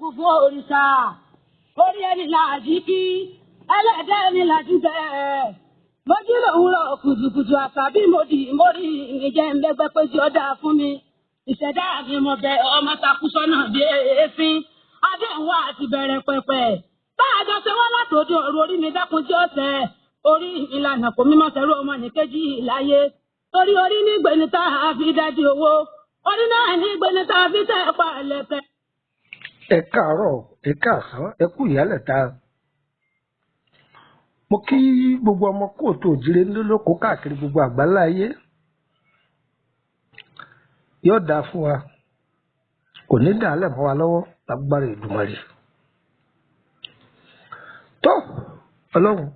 kún fún òrìṣà orí ẹni làjí kí ẹlẹ́dẹ̀ ẹni làjí bẹ́ẹ̀ mojú lòwúrọ̀ kùtùkùtù àtàbí mórí ìjẹ́ ńlẹ́gbẹ́ pé tí ó dáa fún mi ìṣẹ̀dá mi mo bẹ ọmọ takú sọ́nà bí èéfín adéhùn àti bẹ̀rẹ̀ pẹ̀pẹ̀ bá a jọ ṣe wọ́n látòdì ọ̀rọ̀ orí mi dákun tí ó tẹ̀ orí ìlànà kò mímọ́ sẹ́rú ọmọ nìkejì láyé torí orí ní gbẹ̀ni tá a fi dájú owó orí náà ní gbẹ̀ni tá a fi tẹ̀ pa lẹ́kẹ̀. Ẹ káàárọ̀, ẹ káàsán, ẹ kú ìyálẹ̀ta. Mo kí gbogbo ọmọ kóòtù òjìrè nílòkó káàkiri gbogbo àgbáńlá ayé. Yóò dáa fún wa, kò ní dàálẹ̀ mọ́ wa lọ́wọ́ lágbára Èdùmàrè. Tó Ọlọ́run,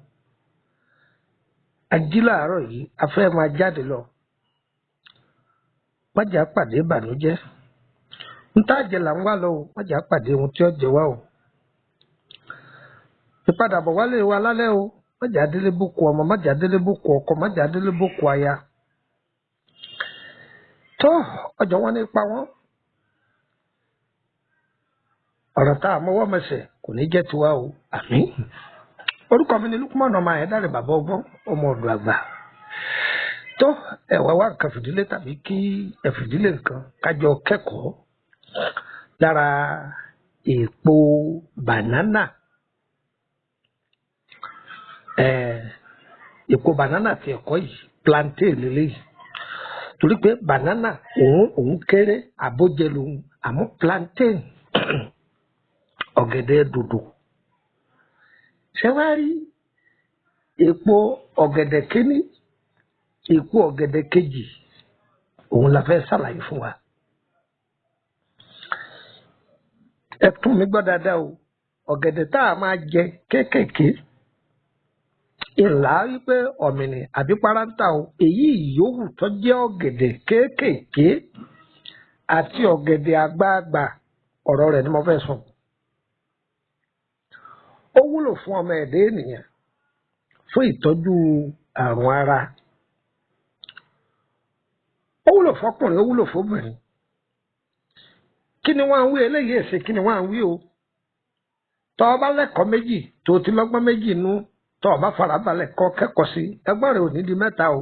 ají láàárọ̀ yìí a fẹ́ máa jáde lọ. Má jà pàdé ìbànújẹ́. Ntáàjẹ là ń wá lọ o, má jà pàdé ohun tí ó jẹ wá o. Ìpadàbọ̀ wálé wa lálẹ́ o, má jà délé bókù ọmọ, má jà délé bókù ọkọ, má jà délé bókù aya. Tó ọjọ́ wọn nípa wọn. Ọ̀rọ̀ tá a mọ́wọ́ mẹsẹ̀ kò ní jẹ́ tiwa o, àmín. Orúkọ mi ni Lukumanu ọmọ Ayédáre bàbá ọgbọ́n ọmọ ọ̀dọ̀ àgbà. Tó ẹ̀wà wá nǹkan fìdílé tàbí kí ẹ fìdílé nǹkan kájọ kẹ́kọ̀ọ́ lára èèpo bànánà. Èèpo bànánà ti ẹ̀kọ́ yìí plantain lélẹ́yìí. Torí pé bànánà òun kéré àbójẹ lòun àmọ́ plantain ọ̀gẹ̀dẹ̀ dòdò. Ṣé wá rí èèpo ọ̀gẹ̀dẹ̀ kíní èèpo ọ̀gẹ̀dẹ̀ kejì òun la fẹ́ ṣàlàyé fún wa. Ẹ tún mi gbọ́ dáadáa o, ọ̀gẹ̀dẹ̀ tá a máa jẹ kéékèèké ìlà wípé ọ̀mìnì àbí parántà o, èyí ìyówù tó jẹ́ ọ̀gẹ̀dẹ̀ kéékèèké àti ọ̀gẹ̀dẹ̀ àgbààgbà ọ̀rọ̀ rẹ̀ ni mo fẹ́ sọ. Ó wúlò fún ọmọ ẹ̀dá ènìyàn fún ìtọ́jú àrùn ara. Ó wúlò fọkùnrin, ó wúlò fóbìnrin. Kí ni wọ́n ń wí eléyìí èsè kí ni wọ́n ń wí o? Tọ́ ọ bá lẹ́kọ̀ọ́ méjì tó ti lọ́gbọ́n méjì nú, tọ́ ọ bá farabalẹ̀ kọ́ kẹ́kọ̀ọ́ sí ẹgbọ́n rẹ̀ ò ní di mẹ́ta o.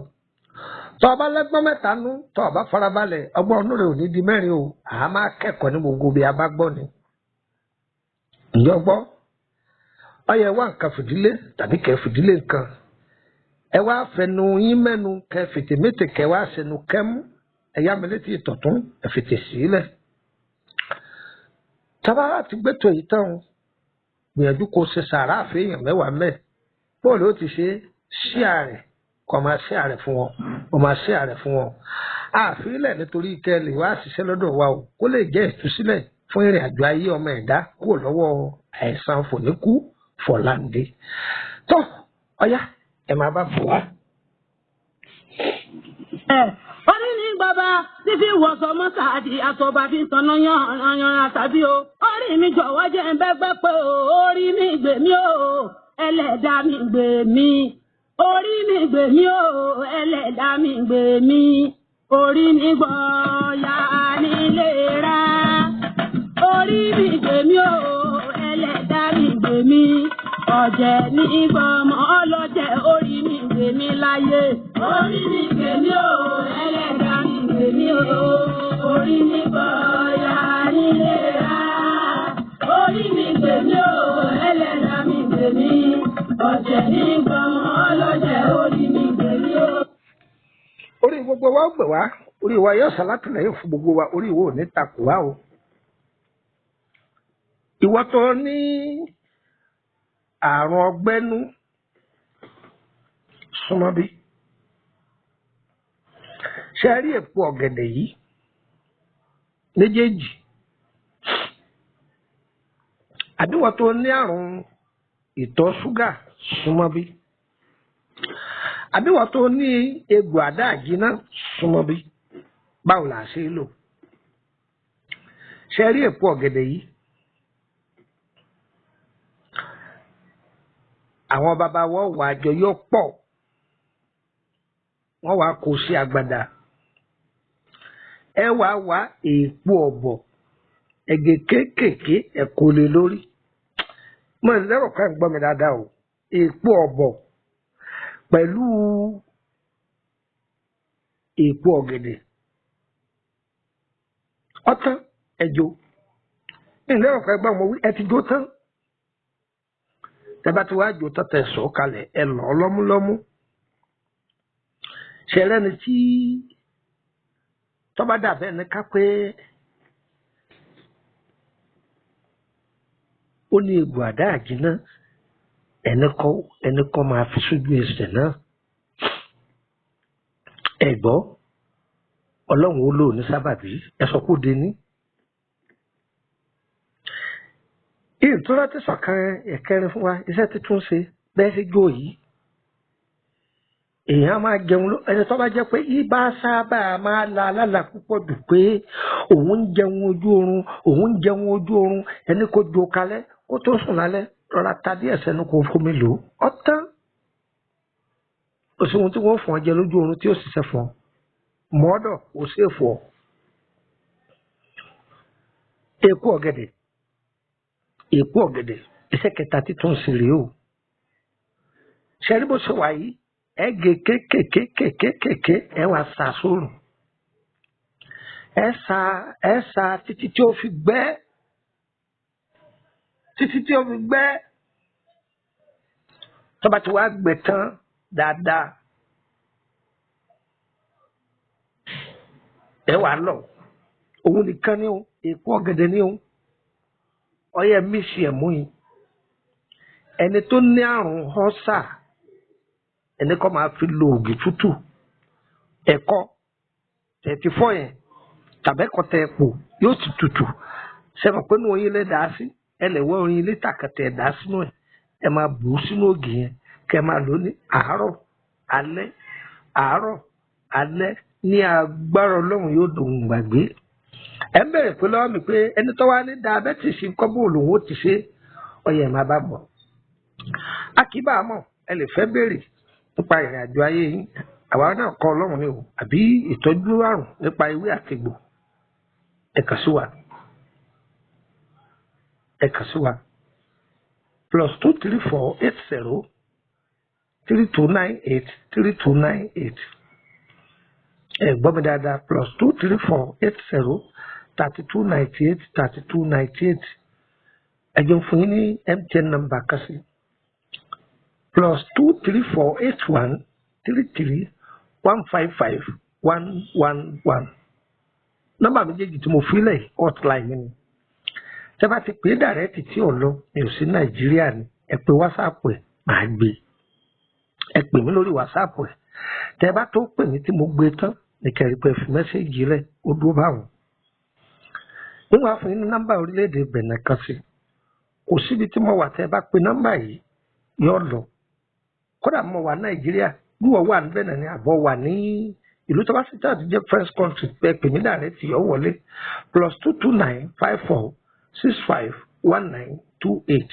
Tọ́ ọ bá lẹ́gbọ́n mẹ́ta nú, tọ́ ọ bá farabalẹ̀ ọgbọ́n ọdún rẹ̀ ò ní di mẹ́rin o. Àá máa kẹ́kọ̀ọ́ ní gbogbo bí a bá gbọ́ ni. Ǹjọ́ gbọ́? Ọyẹ wá nǹkan fìdílé tàbí kẹ́ fìdílé nǹkan. Ẹ wá fẹnu yín mẹ́nu kẹ́ fètèmétè kẹ́ wá sẹnu kẹ́mú. Ẹ̀yà mi létí ìtọ̀tún ẹ fètè sílẹ̀. Tábà ti gbẹ́tọ̀ yìí tán gbìyànjú kó ṣe sàárà àfihàn mẹ́wàá mẹ́. Bóòlù ó ti ṣe ṣíà rẹ̀ kó máa ṣíà rẹ̀ fún wọn, kó máa ṣíà rẹ̀ fún wọn. Àfihàn nítorí kẹ́ lè wá ṣiṣẹ́ lọ́dọ̀ wa o, kó lè jẹ́ ìtúsílẹ̀ fún ìrìn àjò ayé ọmọ ẹ̀dá kúrò lọ́wọ́ àìsàn fòníkú fọ̀láǹdé. Tó ọyá ẹ máa bá bọ̀ wá. Orí ní bàbá fífi wọ̀sọ̀ mọ́sáàdì àtọ̀bà fi tanná yan àtàbí o. Orí mi jọ̀wọ́ jẹ́ ń bẹ́gbẹ́ pé o. Orí mi gbè mí o, ẹlẹ́dà mi gbè mí. Orí mi gbè mí o, ẹlẹ́dà mi gbè mí. Orí mi gbọ̀ọ́yà nílé ra. Orí mi gbè mí o, ẹlẹ́dà mi gbè mí. Ọ̀jẹ̀ ní ìgbọ̀mọ̀ ọlọ́jẹ̀ orí mi gbè mí láyé. Orí mi gbè mí o, ẹlẹ́dà mi gbè mí o. Orí mi gbọ̀ọ́yà nílé ra. Orí mi gbè mí o, ẹlẹ́dà mi gbè mí. Ọ̀jẹ̀ ní ìgbọ̀mọ̀ ọlọ́jẹ̀ orí mi gbè mí o. Orí gbogbo wa ó gbè wá, orí wa yóò ṣàlátìlẹ́yìn fún gbogbo wa, orí wo ò ní takò wá o. Ìwọ tó ní àrùn ọgbẹ́nú súnmọ́ bí. Ṣé ẹ rí èpo ọ̀gẹ̀dẹ̀ yìí méjèèjì? Àbíwọ̀ tó ní àrùn ìtọ̀ ṣúgà súnmọ́ bí. Àbíwọ̀ tó ní egbò àdáàjínà súnmọ́ bí. Báwo là á ṣe lò? Ṣé ẹ rí èpo ọ̀gẹ̀dẹ̀ yìí? Àwọn bàbá wọn wà àjọ yóò pọ̀, wọ́n wá kó sí agbada. Ẹ wá èèpo ọ̀bọ̀ ẹ̀gẹ̀ kéékèèké ẹ̀kọ́ lé lórí mo lérò pé ń gbọ́ mi dáadáa o èèpo ọ̀bọ̀ pẹ̀lú èèpo ọ̀gẹ̀dẹ̀ ọ̀tán ẹ̀jọ̀ ń lérò pé gbọ́ mo wí ẹ ti jó tán tẹ́ bá ti wá jó tán tẹ́ sọ̀ kalẹ̀ ẹ lọ́ lọ́múlọ́mú ṣẹlẹ́ni tí tọ́ba dàbẹ́ ní ká pé ó ní egbò àdá àjínà ẹni kọ́ máa fi sójú ẹsẹ̀ náà ẹ̀gbọ́ ọlọ́run ó lò ní sábàbí ẹ̀sọ́ kó de ní. ìtura ti sọ̀kan ẹ̀kẹrin fún wa iṣẹ́ títún ṣe bẹ́ẹ̀ sí jó yìí èèyàn máa jẹun ẹni tó bá jẹ́ pé ibà sábà máa la alálà púpọ̀ jù pé òun ń jẹun ojú oorun ẹni kò jó kalẹ̀ kó tó sùn lálẹ́ rọra ta díẹ̀ sẹ́nu kó fomi lò ó tán òṣùwọ̀n tí wọ́n fún ọ jẹ lójú oorun tí ó ṣiṣẹ́ fún ọ mọ́ọ́dọ̀ ó sì fọ́ èèpo ọ̀gẹ̀dẹ̀ iṣẹ́ kẹta títún sí rèé o ṣẹ́rí bó ṣe wà yìí ẹ̀gẹ̀ kéékèèké ẹ wá sá sórùn ẹ sá títí tí ó fi gbẹ tó bá ti wá gbẹ tán dáadáa ẹ wá lọ òun nìkan ni o èèpo ọ̀gẹ̀dẹ̀ ni o ọyẹ mísì ẹmú yìí ẹni tó ní àrùn Ulcer ẹni kọ́ máa fi lo ògì tútù ẹ̀kọ́ 34 yẹn tàbẹ́kọ̀ tẹ ẹ̀pò yóò ti tutù sẹ́wọ̀n pé ní oyin lè dá sí ẹ lè wọ́ oyin lítà kẹtẹ̀ dá sínú ẹ̀ ẹ máa bù ú sínú ògì yẹn kẹ máa lò ní àárọ̀ alẹ́ ní agbára Ọlọ́run yóò dùn gbàgbé ẹ ń bẹ̀rẹ̀ pé lọ́wọ́ mi pé ẹni tó wá ní diabetes nǹkan bó lòun ó ti ṣe ọyẹ ẹ̀ máa bá bọ̀ akíbà mọ̀ ẹ lè fẹ́ béèrè nípa ìrìn àjò ayé yín àwa náà kọ́ Ọlọ́run ni o àbí ìtọ́jú àrùn nípa ewé àtegbò ẹ kàn sí wa +23480 3298 3298 ẹ gbọ́ mi dáadáa +23480 3298 3298 ẹ jẹun fún yín ní MTN number kan sí +23481 33 155 111 nọ́mbà méjèèjì tí mo fi lẹ̀ hotline mi ni tẹ́ bá ti pè é dàrẹ́tì tí ò lọ mi ò sí Nàìjíríà ni ẹ pè WhatsApp ẹ máa gbé ẹ pè mí lórí WhatsApp ẹ tẹ́ bá tó pè mí tí mo gbé tán ní kẹrin pé fi mẹ́sẹ̀gì rẹ̀ ó dúró báwọn níwọ̀n fún yín ní nọ́mbà orílẹ̀-èdè Benin kan sí kò síbi tí mo wà tẹ́ bá pe nọ́mbà yìí yóò lọ kódà mo wà Nàìjíríà bí wọ́n wà ní Benin ní àbọ̀ wà ní ìlú tó bá sì tẹ́ àtijọ́ first country pé pè mí dàrẹ́tì yóò wọlé +229 54 65 1928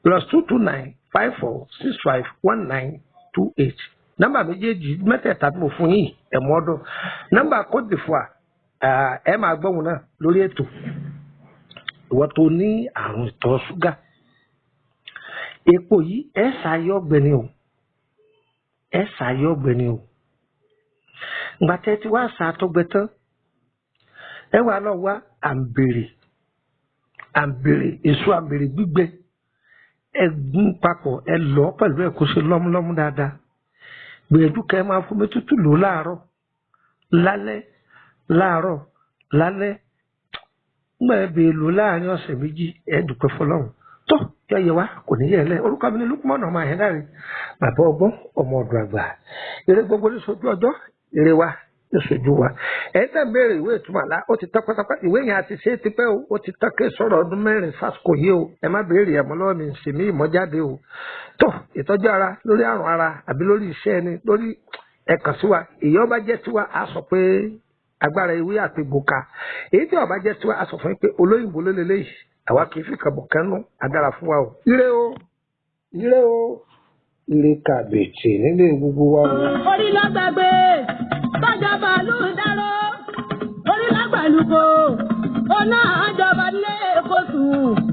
+229 54 65 1928 nọ́mbà méjèèjì mẹ́tẹ̀ẹ̀ta tí mo fún yìí ẹ̀mú ọdún nọ́mbà Côte d'Ivoire ẹ máa gbọ́ wọn náà lórí ètò ìwọ tó ní àrùn ìtọ̀ ṣúgà epo yìí ẹ ṣàyẹ ọ̀gbẹ́ni o ìgbà tẹ́ ti wá ṣàtọgbẹ tán ẹ wà lọ wá àǹbèrè èso àǹbèrè gbígbẹ ẹ gún papọ̀ ẹ lọ pẹ̀lú ẹ kó ṣe lọ́múlọ́mú dáadáa gbìyànjú kẹ́ ẹ máa fún mi tútù lò láàárọ̀ lálẹ́ gbọ́n ẹ bèè lò láàrin ọ̀sẹ̀ méjì ẹ dúpẹ́ fọlọ́run tó yẹ wá kò ní yẹ lẹ orúkọ mi ní Lukman ọmọ àyẹ̀dáre bàbá ọgbọ́n ọmọ ọdún àgbà eré gbogbo ní sojú ọjọ́ eré wa ní sojú wa ẹ̀yin tẹ́ ń béèrè ìwé ìtumọ̀ àlá ó ti tán pátápátá ìwé yẹn àti ṣe é ti pẹ́ o ó ti tán ké sọ̀rọ̀ ọdún 4 sásìkò yìí o ẹ má béèrè ẹ̀mọ́ lọ́wọ́ mi sì mí ìmọ̀jáde o tó ìtọ́jú ara lórí àrùn ara àbí lórí iṣẹ́ ẹni lórí ẹ̀kàn sí wa èyí ọba jẹ́ tiwa á sọ pé agbára ewé àti gbòkà èyí tí ọba jẹ́ tiwa á sọ fún yín pé olóyìnbó ló lélẹ́yìí àwa kì í fi kàbọ̀ kánú adára fún wa o. ire o ire kàbètì nílé gbogbo wa o. orí lágbàgbé tọ́jà bàálù dáró orí lágbàlùkò ọ̀nà àjọba lé. fóṣù